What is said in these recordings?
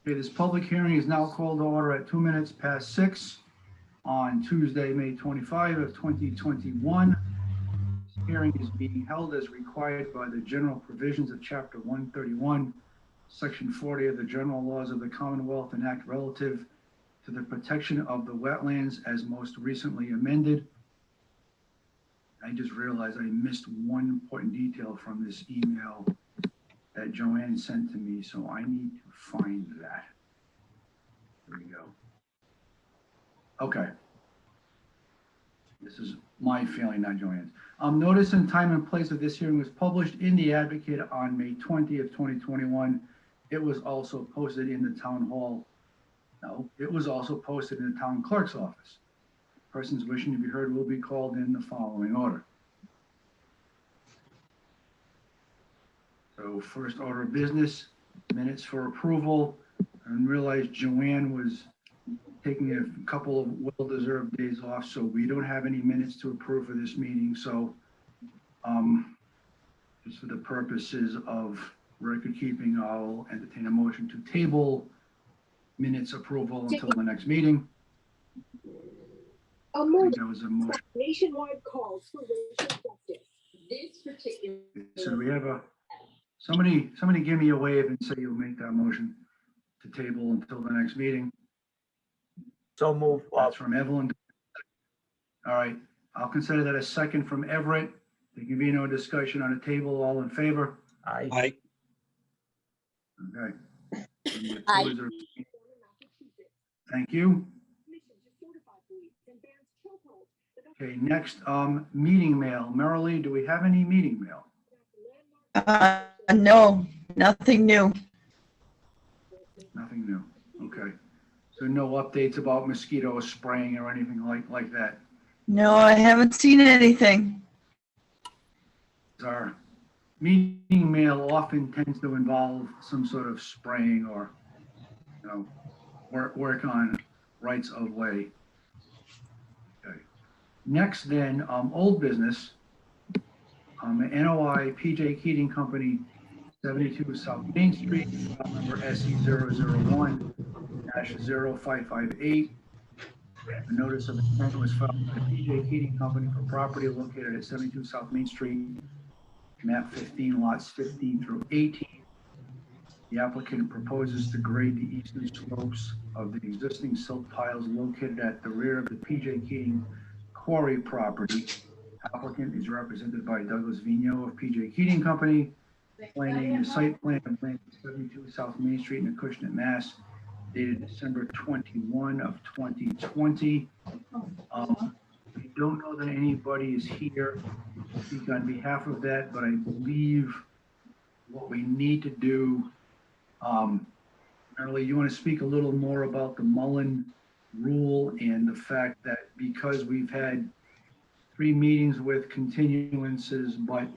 Okay, this public hearing is now called to order at 2 minutes past 6 on Tuesday, May 25 of 2021. This hearing is being held as required by the general provisions of Chapter 131, Section 40 of the General Laws of the Commonwealth and Act relative to the protection of the wetlands as most recently amended. I just realized I missed one important detail from this email that Joanne sent to me, so I need to find that. There we go. Okay. This is my feeling, not Joanne's. Notice and time and place of this hearing was published in the Advocate on May 20th, 2021. It was also posted in the town hall. No, it was also posted in the town clerk's office. Persons wishing to be heard will be called in the following order. So first order of business, minutes for approval. And realized Joanne was taking a couple of well-deserved days off, so we don't have any minutes to approve for this meeting. So just for the purposes of record keeping, I'll entertain a motion to table minutes approval until the next meeting. A motion. That was a motion. Nationwide calls for racial justice. This particular. So we have a, somebody give me a wave and say you'll make that motion to table until the next meeting. So move. That's from Evelyn. All right, I'll consider that a second from Everett. There can be no discussion on a table. All in favor? Aye. Okay. Aye. Thank you. Okay, next, meeting mail. Marilee, do we have any meeting mail? No, nothing new. Nothing new. Okay. So no updates about mosquito spraying or anything like that? No, I haven't seen anything. Our meeting mail often tends to involve some sort of spraying or, you know, work on rights of way. Okay. Next then, old business, NOI PJ Keating Company, 72 South Main Street, file number SE001-0558. A notice of intent was filed by PJ Keating Company for property located at 72 South Main Street, map 15, lots 15 through 18. The applicant proposes to grade the eastern slopes of the existing silt piles located at the rear of the PJ Keating quarry property. Applicant is represented by Douglas Vigneault of PJ Keating Company. Planning the site plan of land 72 South Main Street in Acushnet, Mass, dated December 21 of 2020. I don't know that anybody is here to speak on behalf of that, but I believe what we need to do, Marilee, you want to speak a little more about the Mullen rule and the fact that because we've had 3 meetings with continuances, but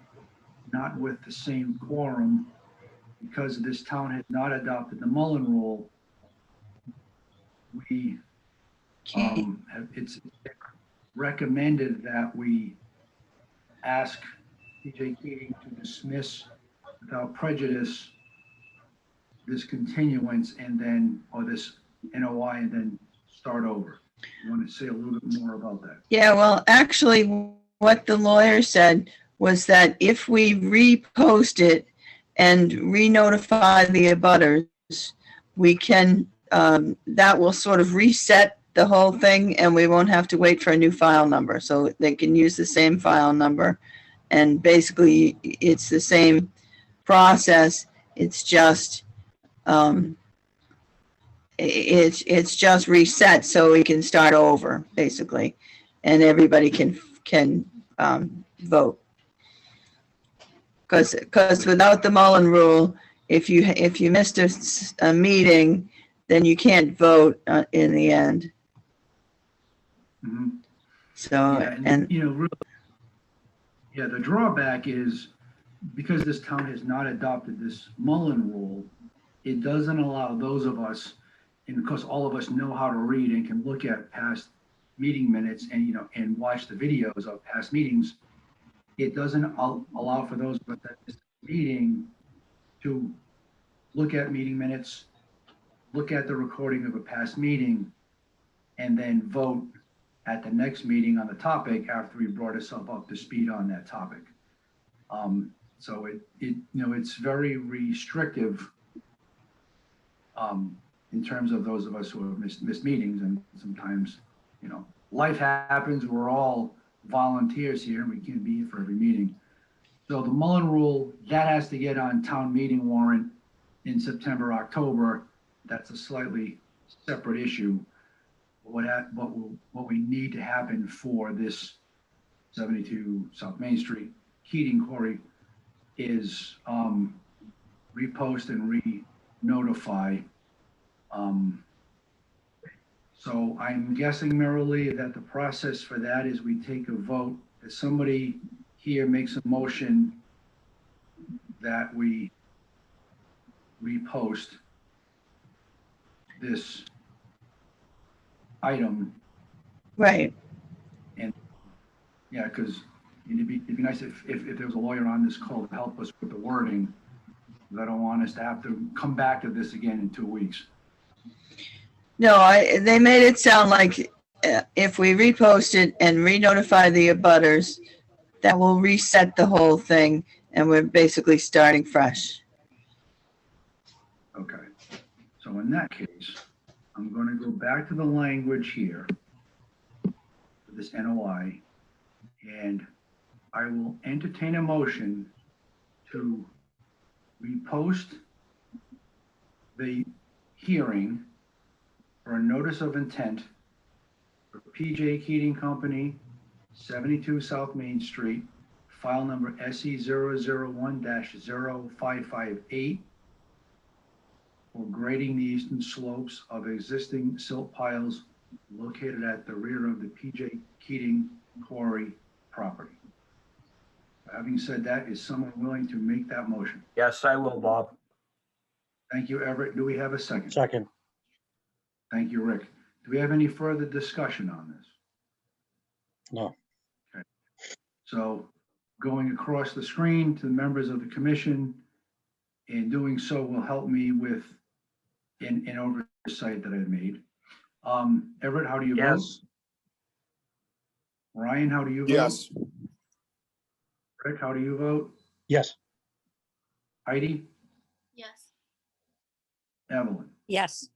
not with the same quorum, because this town has not adopted the Mullen rule, we it's recommended that we ask PJ Keating to dismiss without prejudice this continuance and then, or this NOI, and then start over. You want to say a little bit more about that? Yeah, well, actually, what the lawyer said was that if we repost it and re-notify the abutters, we can, that will sort of reset the whole thing and we won't have to wait for a new file number. So they can use the same file number. And basically, it's the same process. It's just, it's just reset so we can start over, basically, and everybody can vote. Because without the Mullen rule, if you missed a meeting, then you can't vote in the end. Mm-hmm. So yeah, and you know, really, yeah, the drawback is because this town has not adopted this Mullen rule, it doesn't allow those of us, and because all of us know how to read and can look at past meeting minutes and, you know, and watch the videos of past meetings, it doesn't allow for those of us at this meeting to look at meeting minutes, look at the recording of a past meeting, and then vote at the next meeting on the topic after we brought ourselves up to speed on that topic. So it's very restrictive in terms of those of us who have missed meetings, and sometimes, life happens. We're all volunteers here, and we can't be here for every meeting. So the Mullen Rule, that has to get on town meeting warrant in September, October. That's a slightly separate issue. What we need to happen for this 72 South Main Street heating quarry is repost and re-notify. So I'm guessing, Merrily, that the process for that is we take a vote, that somebody here makes a motion that we repost this item. Right. Yeah, because it'd be nice if there was a lawyer on this call to help us with the wording. I don't want us to have to come back to this again in 2 weeks. No, they made it sound like if we repost it and re-notify the abutters, that will reset the whole thing, and we're basically starting fresh. Okay, so in that case, I'm going to go back to the language here for this NOI, and I will entertain a motion to repost the hearing for a notice of intent for PJ Keating Company, 72 South Main Street, file number SE001-0558, for grading the eastern slopes of existing silt piles located at the rear of the PJ Keating Quarry property. Having said that, is someone willing to make that motion? Yes, I will, Bob. Thank you, Everett. Do we have a second? Second. Thank you, Rick. Do we have any further discussion on this? No. Okay. So going across the screen to the members of the commission, and doing so will help me with an oversight that I've made. Everett, how do you vote? Yes. Ryan, how do you vote? Yes. Rick, how do you vote? Yes. Heidi? Yes. Evelyn? Yes.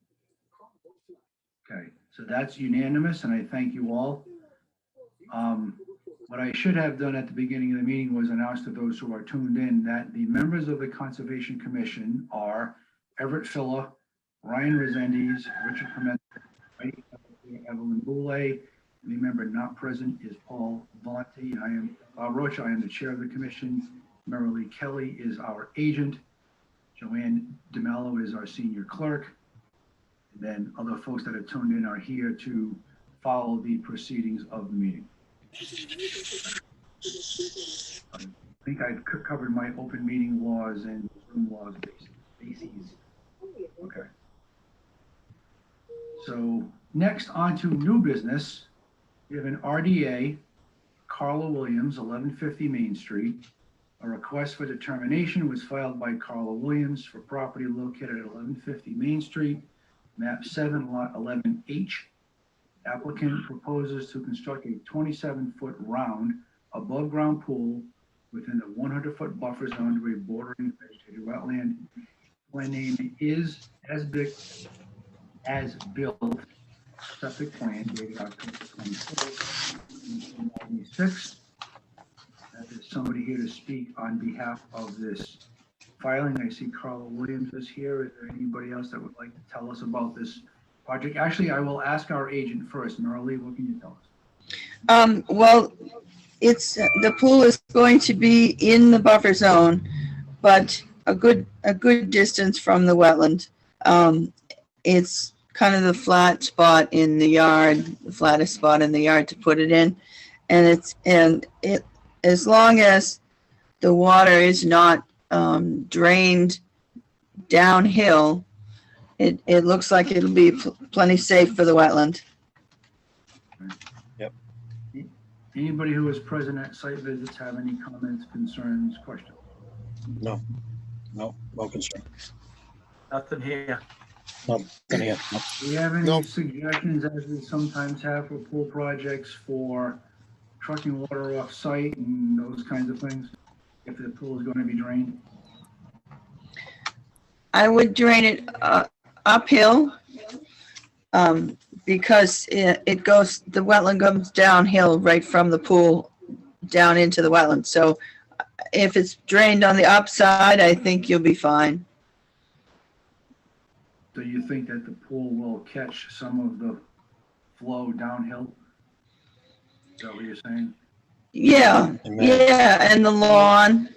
Okay, so that's unanimous, and I thank you all. What I should have done at the beginning of the meeting was announce to those who are tuned in that the members of the Conservation Commission are Everett Filla, Ryan Resendes, Richard Pimentel, Evelyn Boulay. The member not present is Paul Valenti. I am Bob Roach. I am the chair of the commission. Merrily Kelly is our agent. Joanne DeMello is our senior clerk. And then other folks that are tuned in are here to follow the proceedings of the meeting. I think I've covered my open meeting laws and Zoom laws bases. Okay. So next on to new business. We have an RDA, Carla Williams, 1150 Main Street. A request for determination was filed by Carla Williams for property located at 1150 Main Street, map 7, lot 11H. Applicant proposes to construct a 27-foot round above-ground pool within the 100-foot buffer zone to a bordering vegetated wetland. Plan name is as built septic plan dated October 24th, 1996. There's somebody here to speak on behalf of this filing. I see Carla Williams is here. Is there anybody else that would like to tell us about this project? Actually, I will ask our agent first. Merrily, what can you tell us? Well, it's the pool is going to be in the buffer zone, but a good distance from the wetland. It's kind of the flat spot in the yard, the flattest spot in the yard to put it in, and it as long as the water is not drained downhill, it looks like it'll be plenty safe for the wetland. Yep. Anybody who was present at site visits have any comments, concerns, questions? No. No. No concern. Nothing here. No, gonna hear. No. Do we have any Nope. suggestions, as we sometimes have for pool projects, for trucking water off site and those kinds of things, if the pool is going to be drained? I would drain it uphill, because it goes, the wetland comes downhill right from the pool down into the wetland. So if it's drained on the upside, I think you'll be fine. Do you think that the pool will catch some of the flow downhill? Is that what you're saying? Yeah, yeah, and the lawn.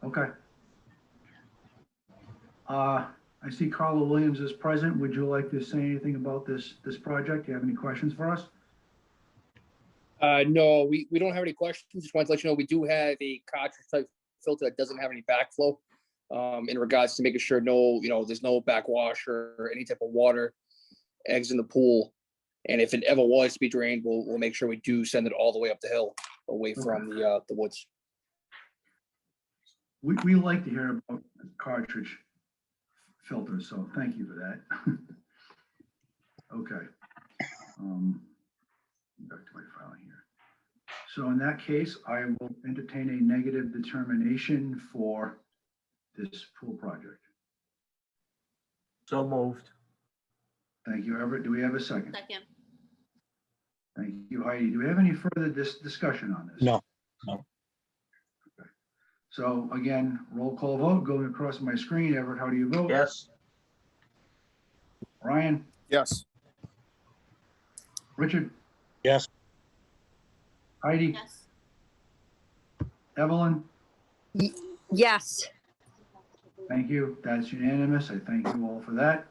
Okay. I see Carla Williams is present. Would you like to say anything about this project? Do you have any questions for us? No, we don't have any questions. Just wanted to let you know we do have a cartridge type filter that doesn't have any backflow. In regards to making sure there's no backwash or any type of water eggs in the pool. And if it ever was to be drained, we'll make sure we do send it all the way up the hill, away from the woods. We like to hear about cartridge filters, so thank you for that. Okay. Back to my file here. So in that case, I will entertain a negative determination for this pool project. So moved. Thank you, Everett. Do we have a second? Second. Thank you, Heidi. Do we have any further discussion on this? No. Okay. So again, roll call vote going across my screen. Everett, how do you vote? Yes. Ryan? Yes. Richard? Yes. Heidi? Yes. Evelyn? Yes. Thank you. That's unanimous. I thank you all for that.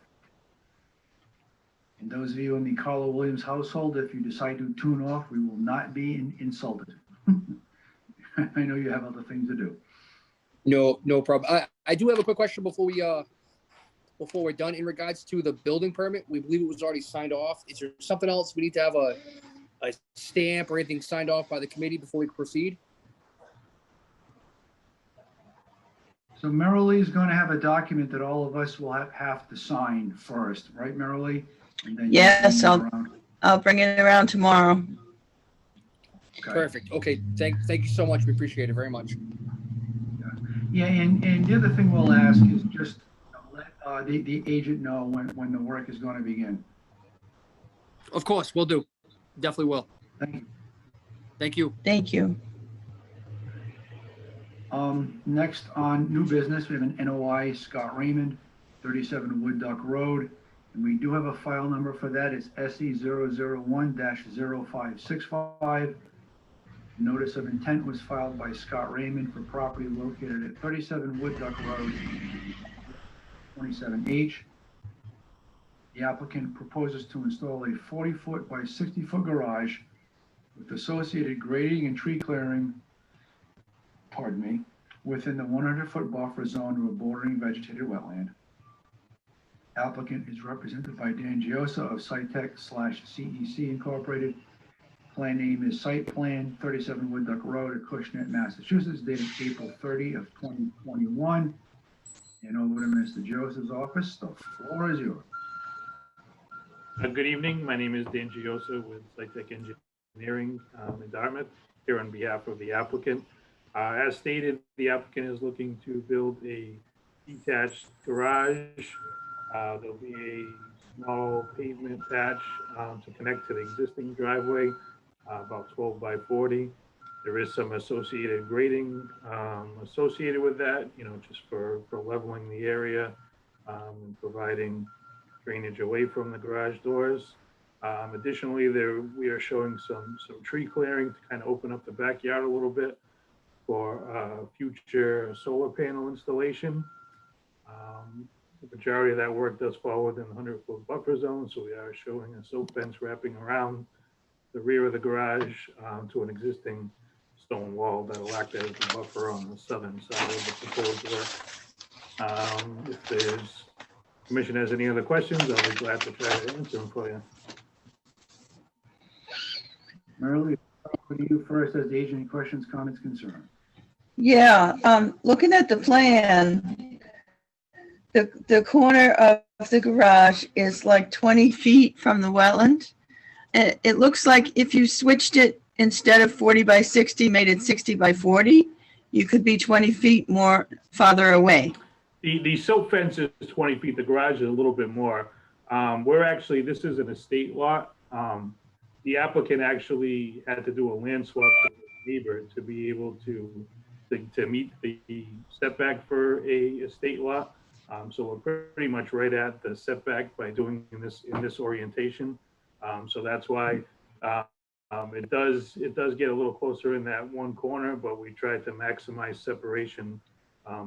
And those of you in the Carla Williams household, if you decide to tune off, we will not be insulted. I know you have other things to do. No problem. I do have a quick question before we're done in regards to the building permit. We believe it was already signed off. Is there something else we need to have a stamp or anything signed off by the committee before we proceed? So Marilee is going to have a document that all of us will have to sign first, right, Marilee? And then you Yes, bring it around. I'll bring it around tomorrow. Okay. Perfect. Okay. Thank you so much. We appreciate it very much. Yeah, and the other thing we'll ask is just let the agent know when the work is going to begin. Of course, we'll do. Definitely will. Thank you. Thank you. Thank you. Next on new business, we have an NOI, Scott Raymond, 37 Wood Duck Road. And we do have a file number for that. It's SE001-0565. Notice of intent was filed by Scott Raymond for property located at 37 Wood Duck Road, 27H. The applicant proposes to install a 40-foot by 60-foot garage with associated grading and tree clearing, within the 100-foot buffer zone of a bordering vegetated wetland. Applicant is represented by Dan Giosa of SciTech/CEC Incorporated. Plan name is Site Plan 37 Wood Duck Road, Acushnet, Massachusetts, dated April 30 of 2021. And over to Mr. Joseph's office. The floor is yours. Good evening. My name is Dan Giosa with SciTech Engineering in Dartmouth, here on behalf of the applicant. As stated, the applicant is looking to build a detached garage. There'll be a small pavement patch to connect to the existing driveway, about 12 by 40. There is some associated grading associated with that, just for leveling the area and providing drainage away from the garage doors. Additionally, we are showing some tree clearing to kind of open up the backyard a little bit for future solar panel installation. The majority of that work does fall within the 100-foot buffer zone, so we are showing a silt fence wrapping around the rear of the garage to an existing stone wall that'll act as the buffer on the southern side of the proposed work. If there's commission has any other questions, I'll be glad to try to answer them for you. Marilee, what do you first as the agent? Any questions, comments, concerns? Yeah, looking at the plan, the corner of the garage is like 20 feet from the wetland. And it looks like if you switched it, instead of 40 by 60, made it 60 by 40, you could be 20 feet more farther away. The silt fence is 20 feet, the garage is a little bit more. We're actually, this is an estate lot. The applicant actually had to do a land swap with the neighbor to be able to meet the setback for a estate lot. So we're pretty much right at the setback by doing in this orientation. So that's why it does get a little closer in that one corner, but we tried to maximize separation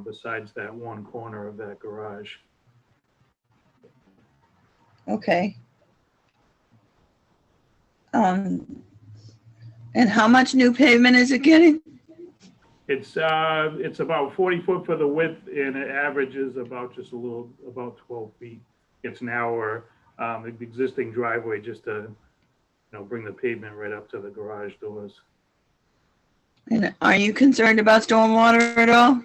besides that one corner of that garage. Okay. And how much new pavement is it getting? It's about 40 foot for the width, and it averages about 12 feet. It's narrower, the existing driveway, just to bring the pavement right up to the garage doors. And are you concerned about stormwater at all?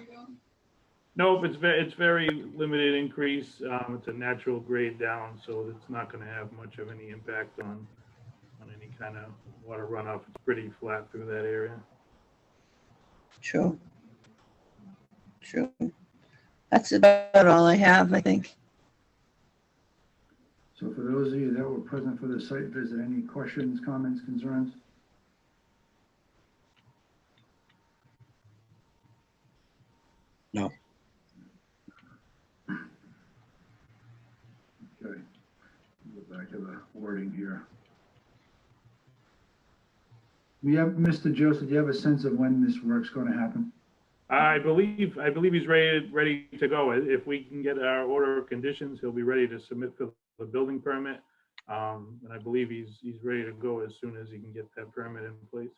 No, it's very limited increase. It's a natural grade down, so it's not going to have much of any impact on any kind of water runoff. It's pretty flat through that area. True. That's about all I have, I think. So for those of you that were present for the site visit, any questions, comments, concerns? No. Okay. Go back to the wording here. Mr. Joseph, do you have a sense of when this work's going to happen? I believe he's ready to go. If we can get our order of conditions, he'll be ready to submit for the building permit. And I believe he's ready to go as soon as he can get that permit in place.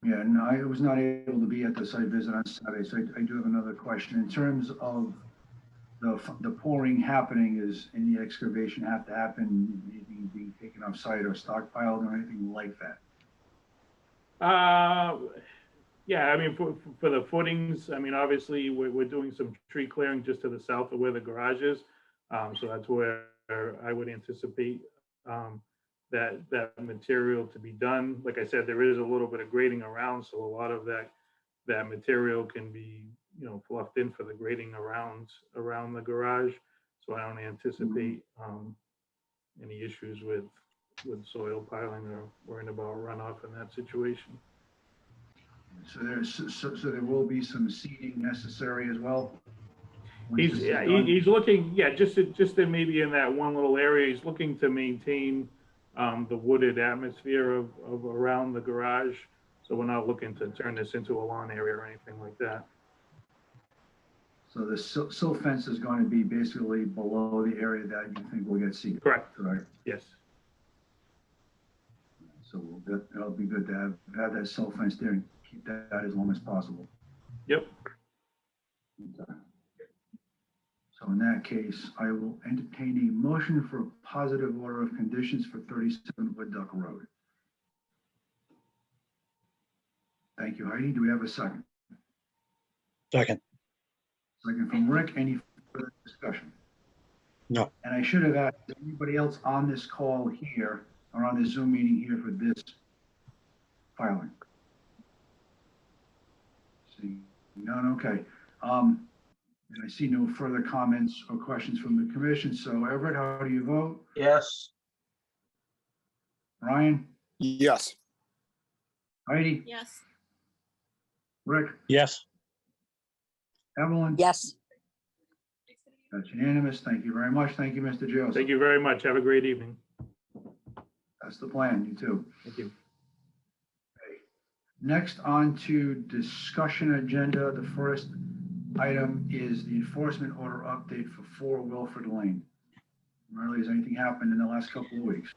Yeah, no, I was not able to be at the site visit on Saturday, so I do have another question. In terms of the pouring happening, is any excavation have to happen, anything being taken off site or stockpiled or anything like that? Yeah, I mean, for the footings, I mean, obviously we're doing some tree clearing just to the south of where the garage is. So that's where I would anticipate that material to be done. Like I said, there is a little bit of grading around, so a lot of that material can be, fluffed in for the grading around the garage. So I don't anticipate any issues with soil piling or worrying about runoff in that situation. So there will be some seeding necessary as well? He's looking, just in maybe in that one little area, he's looking to maintain the wooded atmosphere of around the garage. So we're not looking to turn this into a lawn area or anything like that. So the silt fence is going to be basically below the area that you think will get seeded? Correct. Correct. Yes. So that'll be good to have that silt fence there and keep that as long as possible. Yep. Okay. So in that case, I will entertain a motion for a positive order of conditions for 37 Wood Duck Road. Thank you, Heidi. Do we have a second? Second. Second from Rick. Any further discussion? No. And I should have asked, is anybody else on this call here or on this Zoom meeting here for this filing? See, none, okay. And I see no further comments or questions from the commission. So Everett, how do you vote? Yes. Ryan? Yes. Heidi? Yes. Rick? Yes. Evelyn? Yes. That's unanimous. Thank you very much. Thank you, Mr. Joseph. Thank you very much. Have a great evening. That's the plan. You too. Thank you. Okay. Next on to discussion agenda. The first item is the enforcement order update for 4 Wilford Lane. Marley, has anything happened in the last couple of weeks?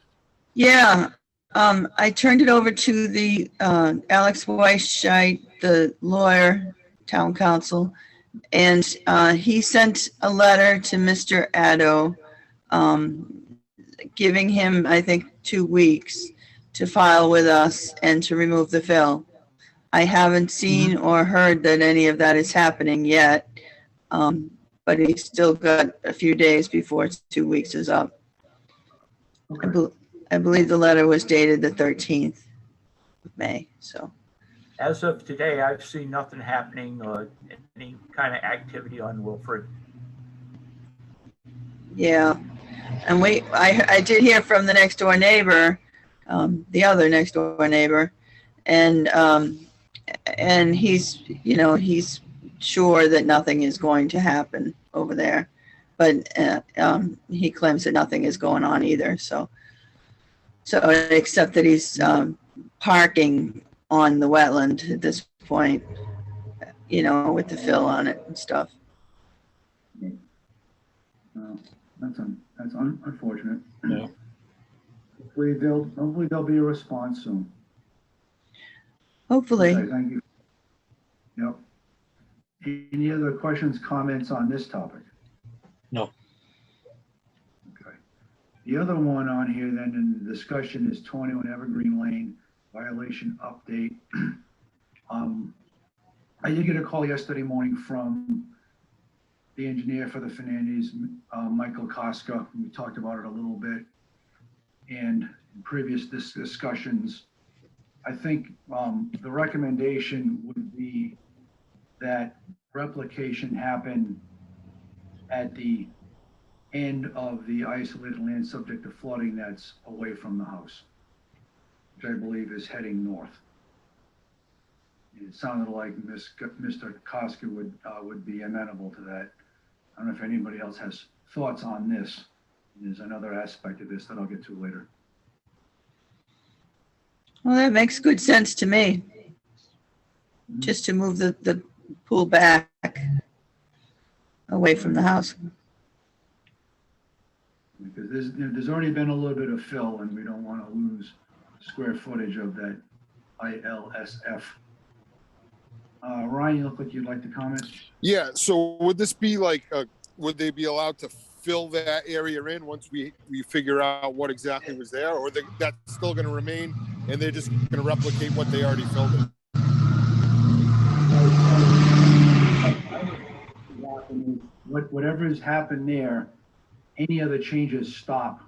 Yeah, I turned it over to the Alex Weisheit, the lawyer, town council, and he sent a letter to Mr. Addo, giving him, I think, 2 weeks to file with us and to remove the fill. I haven't seen or heard that any of that is happening yet. but he's still got a few days before 2 weeks is up. Okay. I believe the letter was dated the 13th of May, so. As of today, I've seen nothing happening or any kind of activity on Wilfred. Yeah, and I did hear from the next door neighbor, the other next door neighbor, and he's, he's sure that nothing is going to happen over there, but he claims that nothing is going on either. So except that he's parking on the wetland at this point, with the fill on it and stuff. That's unfortunate. Yeah. Hopefully there'll be a response soon. Hopefully. Okay, thank you. Yep. Any other questions, comments on this topic? No. Okay. The other one on here then in the discussion is 21 Evergreen Lane violation update. I did get a call yesterday morning from the engineer for the Fernandez, Michael Koska. We talked about it a little bit. And in previous discussions, I think the recommendation would be that replication happen at the end of the isolated land subject to flooding that's away from the house, which I believe is heading north. It sounded like Mr. Koska would be amenable to that. I don't know if anybody else has thoughts on this. There's another aspect of this that I'll get to later. Well, that makes good sense to me. Just to move the pool back away from the house. Because there's already been a little bit of fill and we don't want to lose square footage of that ILSF. Ryan, you look like you'd like to comment. Yeah, so would this be like, would they be allowed to fill that area in once we figure out what exactly was there, or that's still going to remain and they're just going to replicate what they already filled in? Whatever has happened there, any other changes stop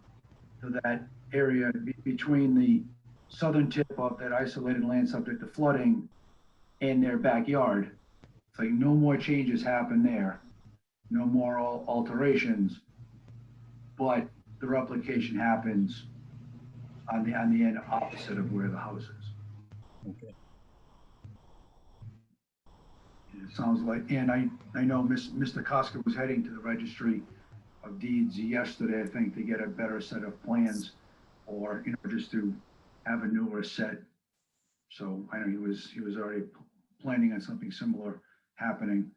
to that area between the southern tip of that isolated land subject to flooding and their backyard. It's like no more changes happen there, no more alterations, but the replication happens on the end opposite of where the house is. Okay. It sounds like, and I know Mr. Koska was heading to the registry of deeds yesterday, I think, to get a better set of plans, or just to have a newer set. So I know he was already planning on something similar happening.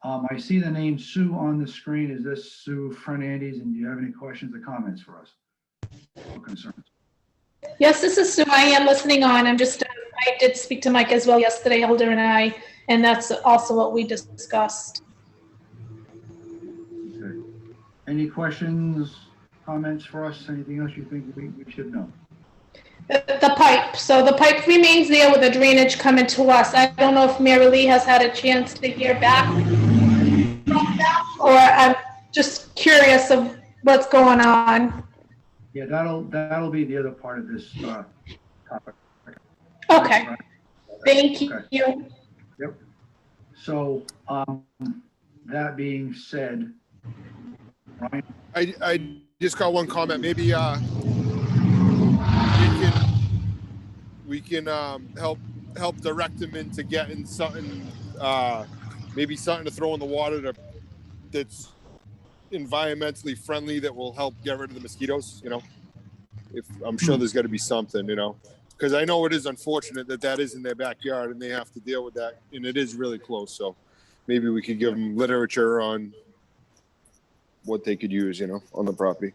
I see the name Sue on the screen. Is this Sue Fernandez? And do you have any questions or comments for us or concerns? Yes, this is Sue. I am listening on. I did speak to Mike as well yesterday, Elder and I, and that's also what we discussed. Okay. Any questions, comments for us? Anything else you think we should know? The pipe. So the pipe remains there with the drainage coming to us. I don't know if Mary Lee has had a chance to hear back from them, or I'm just curious of what's going on. Yeah, that'll be the other part of this topic. Okay. Thank you. Okay. Yep. So that being said, Ryan. I just got one comment. Maybe we can help direct them into getting something, maybe something to throw in the water that's environmentally friendly that will help get rid of the mosquitoes. If I'm sure there's got to be something, because I know it is unfortunate that is in their backyard and they have to deal with that, and it is really close. So maybe we could give them literature on what they could use, on the property.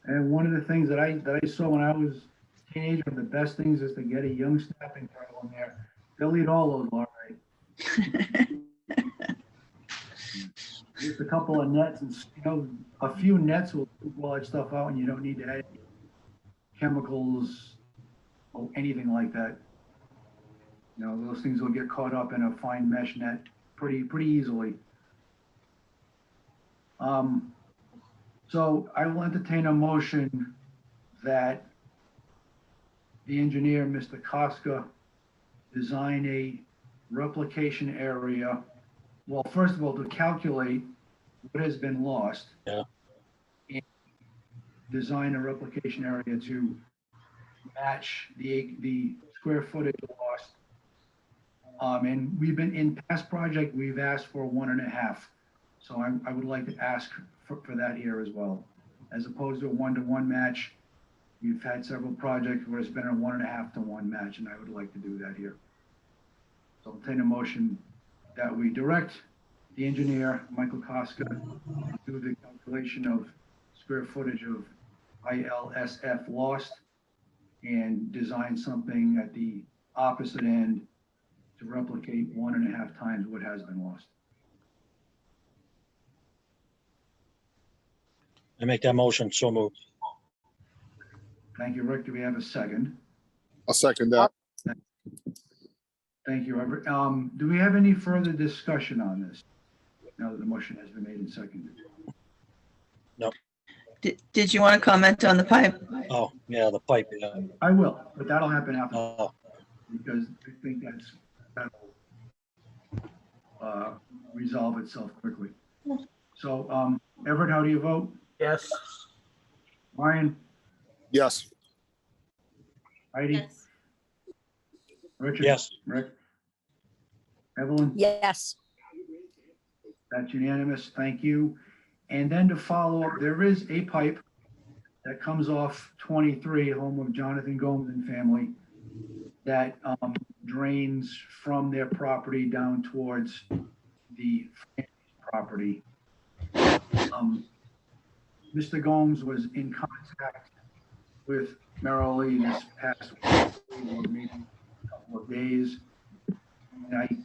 And one of the things that I saw when I was a teenager, the best things is to get a young snapping turtle in there. They'll eat all those all right. Just a couple of nets, and a few nets will keep all that stuff out, and you don't need to add chemicals or anything like that. Those things will get caught up in a fine mesh net pretty easily. So I will entertain a motion that the engineer, Mr. Koska, design a replication area. Well, first of all, to calculate what has been lost. Yeah. And design a replication area to match the square footage lost. And we've been, in past project, we've asked for 1.5. So I would like to ask for that here as well. As opposed to a 1-to-1 match, we've had several projects where it's been a 1.5 to 1 match, and I would like to do that here. So I'll take a motion that we direct the engineer, Michael Koska, to do the calculation of square footage of ILSF lost and design something at the opposite end to replicate 1.5 times what has been lost. I make that motion, so moved. Thank you, Rick. Do we have a second? I'll second that. Thank you, Robert. Do we have any further discussion on this? Now that the motion has been made and seconded. Did you want to comment on the pipe? Oh, yeah, the pipe, yeah. I will, but that'll happen after, Oh, because I think that'll resolve itself quickly. So, Everett, how do you vote? Yes. Ryan, Yes. Heidi, Yes. Richard? yes, Rick? Evelyn? Yes. That's unanimous. Thank you. And then to follow up, there is a pipe that comes off 23, home of Jonathan Gomes and family, that drains from their property down towards the property. Mr. Gomes was in contact with Merrill this past week, or maybe a couple of days. And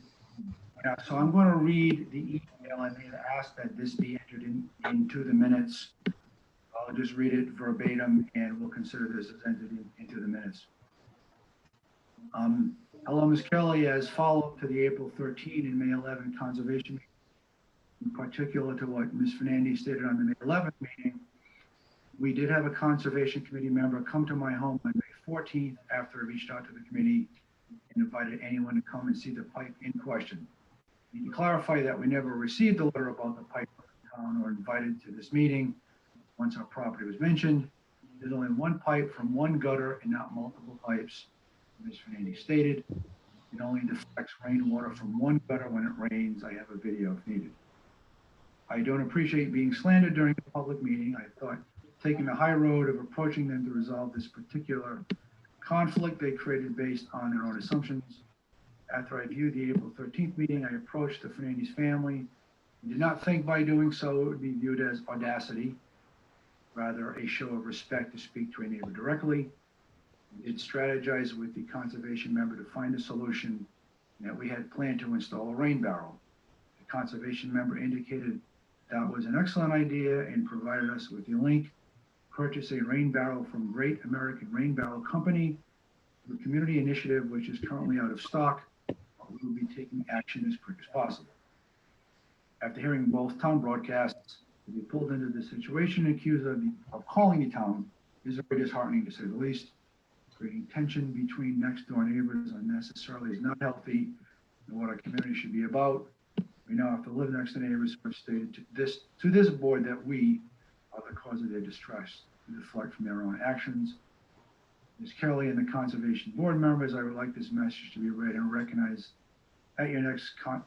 so I'm going to read the email, and they asked that this be entered into the minutes. I'll just read it verbatim, and we'll consider this as entered into the minutes. Hello, Ms. Kelly. As follow-up to the April 13 and May 11 conservation meeting, in particular to what Ms. Fernandez stated on the May 11th meeting, we did have a conservation committee member come to my home on May 14th after I reached out to the committee and invited anyone to come and see the pipe in question. I need to clarify that we never received a letter about the pipe from the town or invited to this meeting. Once our property was mentioned, there's only one pipe from one gutter and not multiple pipes. Ms. Fernandez stated, it only deflects rainwater from one gutter when it rains. I have a video if needed. I don't appreciate being slandered during a public meeting. I thought taking the high road of approaching them to resolve this particular conflict they created based on their own assumptions. After I viewed the April 13th meeting, I approached the Fernandez family and did not think by doing so it would be viewed as audacity, rather a show of respect to speak to a neighbor directly. We did strategize with the conservation member to find a solution, and that we had planned to install a rain barrel. The conservation member indicated that was an excellent idea and provided us with the link. Purchase a rain barrel from Great American Rain Barrel Company, the community initiative, which is currently out of stock. We will be taking action as quick as possible. After hearing both town broadcasts, to be pulled into the situation and accused of calling the town is very disheartening, to say the least. Creating tension between next door neighbors unnecessarily is not healthy and what our community should be about. We now have to live next to neighbors who have stated to this board that we are the cause of their distress, to deflect from their own actions. Ms. Kelly and the conservation board members, I would like this message to be read and recognized at your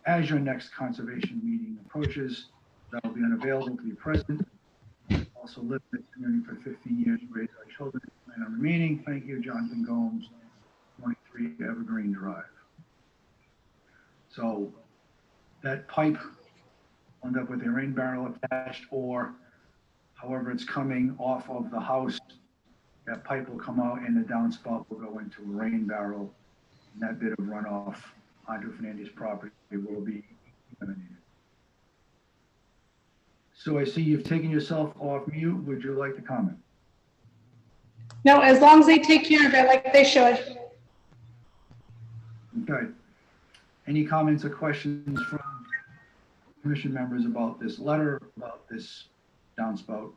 as your next conservation meeting approaches. That will be unavailable to be present. Also lived in the community for 15 years, raised our children, and I'm remaining. Thank you, Jonathan Gomes, 23 Evergreen Drive. So that pipe will end up with a rain barrel attached, or however it's coming off of the house, that pipe will come out and the downspout will go into a rain barrel, and that bit of runoff onto Fernandez property will be eliminated. So I see you've taken yourself off mute. Would you like to comment? No, as long as they take care of it like they should. Okay. Any comments or questions from commission members about this letter, about this downspout?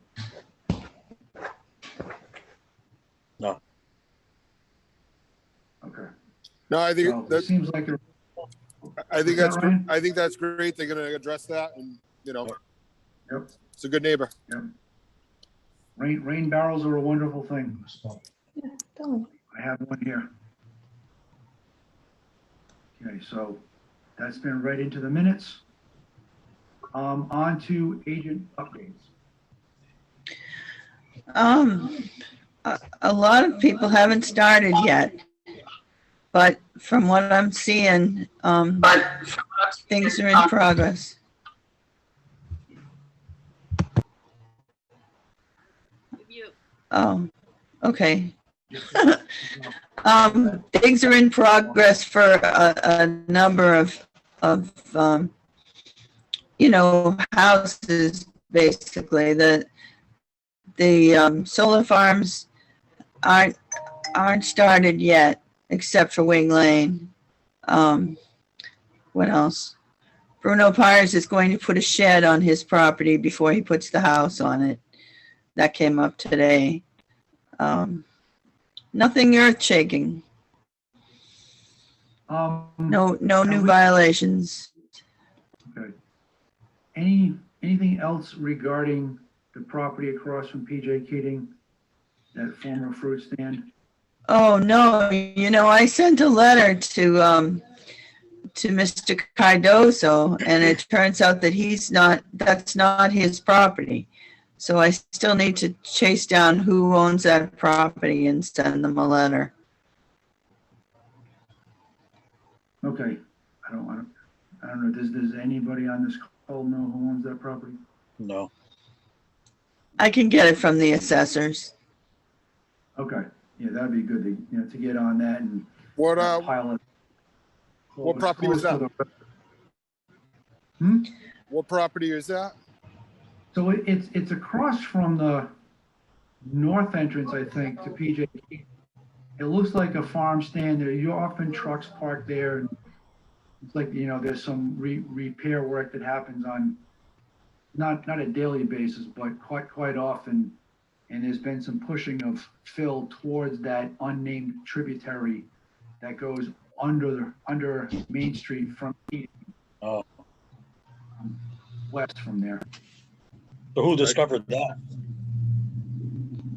No. Okay. No, I think So it that, seems like, I think Is that that's, right? I think that's great. They're gonna address that and, yep, it's a good neighbor. yep. Rain barrels are a wonderful thing. Don't. I have one here. Okay, so that's been read into the minutes. On to agent updates. A lot of people haven't started yet, but from what I'm seeing, things are in progress. Oh, okay. Things are in progress for a number of houses, basically. The solar farms aren't started yet, except for Wing Lane. What else? Bruno Pires is going to put a shed on his property before he puts the house on it. That came up today. Nothing earth shaking. No new violations. Okay. Anything else regarding the property across from PJ Keating, that former fruit stand? Oh, no, I sent a letter to Mr. Cardoso, and it turns out that that's not his property. So I still need to chase down who owns that property and send them a letter. Okay, I don't know, does anybody on this call know who owns that property? No. I can get it from the assessors. Okay, yeah, that'd be good to get on that and What, pile it. what property was Close that? to the- What property is that? So it's across from the north entrance, I think, to PJ. It looks like a farm stand there. You often trucks parked there. And it's like, there's some repair work that happens on not a daily basis, but quite often. And there's been some pushing of fill towards that unnamed tributary that goes under Main Street from Oh. west from there. So who discovered that?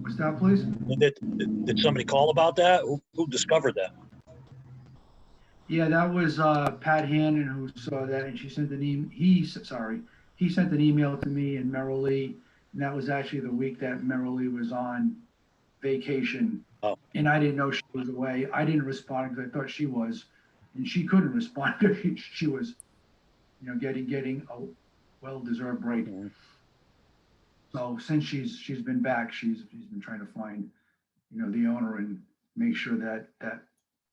What's that, please? Did somebody call about that? Who discovered that? Yeah, that was Pat Hannon who saw that, and she sent an email. He sent an email to me and Merrill Lee, and that was actually the week that Merrill Lee was on vacation. Oh. And I didn't know she was away. I didn't respond because I thought she was, and she couldn't respond because she was, getting a well-deserved break. Mhm. So since she's been back, she's been trying to find, the owner and make sure that that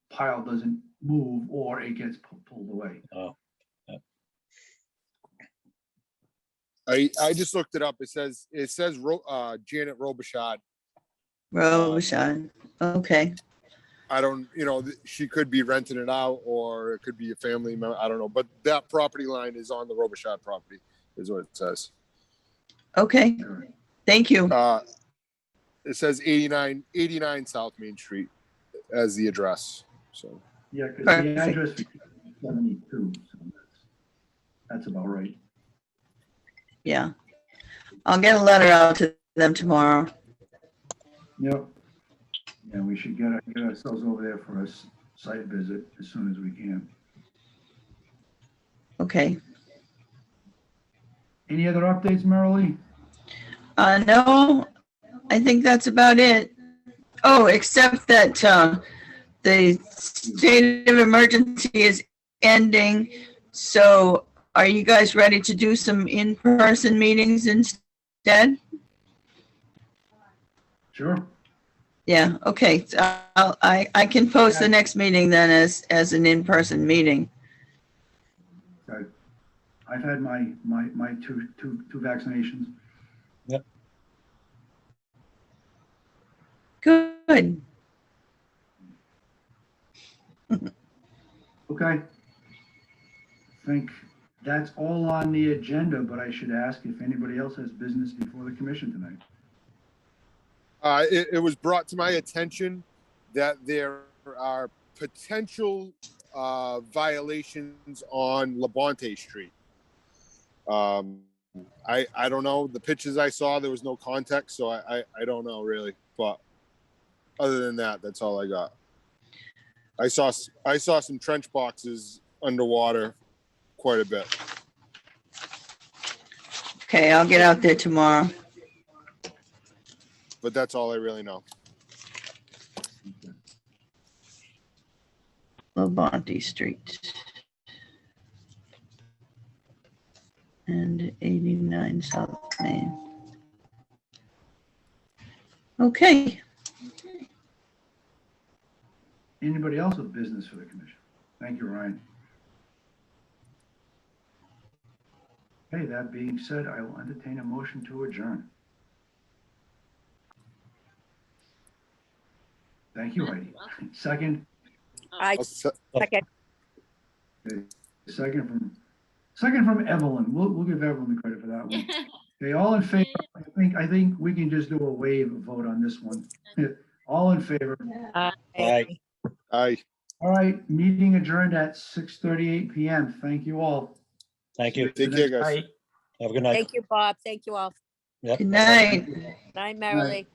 pile doesn't move or it gets pulled away. Oh. Yeah. I just looked it up. It says Janet Robichaud. Robichaud. Okay. I don't, she could be renting it out or it could be a family member. I don't know, but that property line is on the Robichaud property is what it says. Okay. Thank you. It says 89 South Main Street as the address. So Yeah, because Perfect. the address is 72, so that's about right. Yeah. I'll get a letter out to them tomorrow. Yep. Yeah, we should get ourselves over there for a site visit as soon as we can. Okay. Any other updates, Merrill? No, I think that's about it. Oh, except that the state of emergency is ending. So are you guys ready to do some in-person meetings instead? Sure. Yeah, okay. So I can post the next meeting then as an in-person meeting. Okay. I've had my two vaccinations. Yep. Good. Okay. I think That's all on the agenda, but I should ask if anybody else has business before the commission tonight. It was brought to my attention that there are potential violations on Labonte Street. I don't know. The pictures I saw, there was no context, so I don't know really. But other than that, that's all I got. I saw some trench boxes underwater quite a bit. Okay, I'll get out there tomorrow. But that's all I really know. Labonte Street. And 89 South Main. Okay, Anybody else with business for the commission? Thank you, Ryan. Okay, that being said, I will entertain a motion to adjourn. Thank you, Heidi. Second, I second. second from Evelyn. We'll give Evelyn the credit for that one. Okay, all in favor? I think we can just do a wave vote on this one. All in favor? Aye. Aye. All right, meeting adjourned at 6:38 PM. Thank you all. Thank you. Take care, guys. Right. Have a good night. Thank you, Bob. Thank you all. Yep. good night. Night, Merrily.